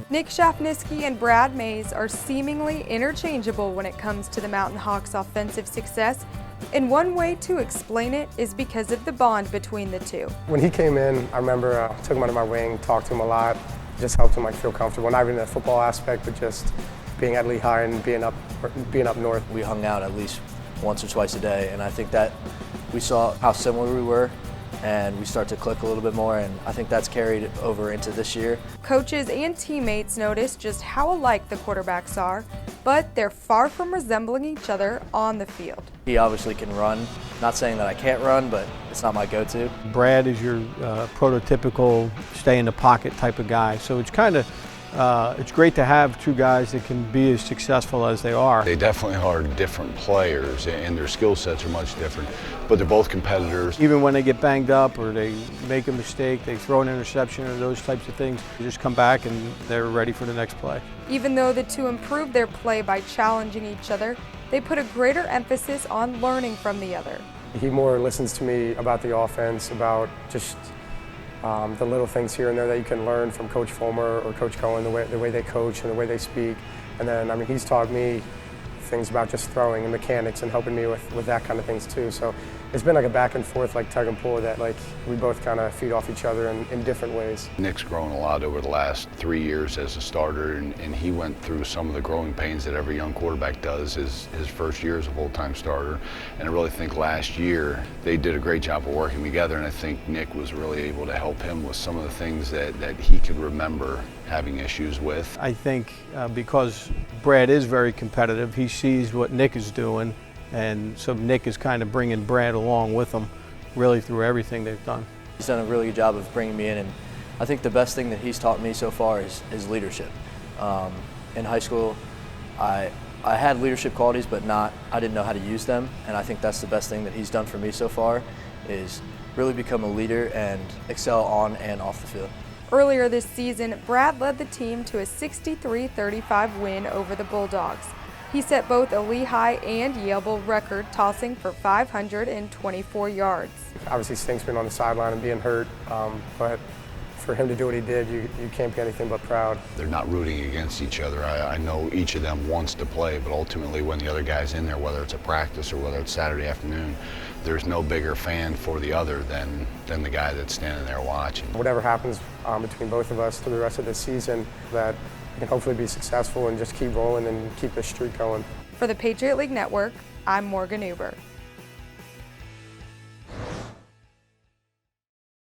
Nick Shafnisky and Brad Mays are seemingly interchangeable when it comes to the Mountain Hawks' offensive success, and one way to explain it is because of the bond between the two. When he came in, I remember I took him under my wing, talked to him a lot, just helped him feel comfortable, not even in the football aspect, but just being at Lehigh and being up north. We hung out at least once or twice a day, and I think that we saw how similar we were, and we start to click a little bit more, and I think that's carried over into this year. Coaches and teammates notice just how alike the quarterbacks are, but they're far from resembling each other on the field. He obviously can run. Not saying that I can't run, but it's not my go-to. Brad is your prototypical stay in the pocket type of guy, so it's kind of it's great to have two guys that can be as successful as they are. They definitely are different players, and their skill sets are much different, but they're both competitors. Even when they get banged up or they make a mistake, they throw an interception or those types of things, they just come back and they're ready for the next play. Even though the two improve their play by challenging each other, they put a greater emphasis on learning from the other. He more listens to me about the offense, about just the little things here and there that you can learn from Coach Fulmer or Coach Cohen, the way they coach and the way they speak. And then, I mean, he's taught me things about just throwing and mechanics and helping me with that kind of things too. So it's been like a back and forth, like tug and pull, that like we both kind of feed off each other in different ways. Nick's grown a lot over the last 3 years as a starter, and he went through some of the growing pains that every young quarterback does his first year as a full-time starter. And I really think last year they did a great job of working together, and I think Nick was really able to help him with some of the things that he could remember having issues with. I think because Brad is very competitive, he sees what Nick is doing, and so Nick is kind of bringing Brad along with him really through everything they've done. He's done a really good job of bringing me in, and I think the best thing that he's taught me so far is leadership. In high school, I had leadership qualities, but I didn't know how to use them, and I think that's the best thing that he's done for me so far, is really become a leader and excel on and off the field. Earlier this season, Brad led the team to a 63-35 win over the Bulldogs. He set both a Lehigh and Yale Bowl record, tossing for 524 yards. Obviously stinks being on the sideline and being hurt, but for him to do what he did, you can't be anything but proud. They're not rooting against each other. I know each of them wants to play, but ultimately when the other guy's in there, whether it's a practice or whether it's Saturday afternoon, there's no bigger fan for the other than the guy that's standing there watching. Whatever happens between both of us through the rest of this season, that we can hopefully be successful and just keep rolling and keep this streak going. For the Patriot League Network, I'm Morgan Uber.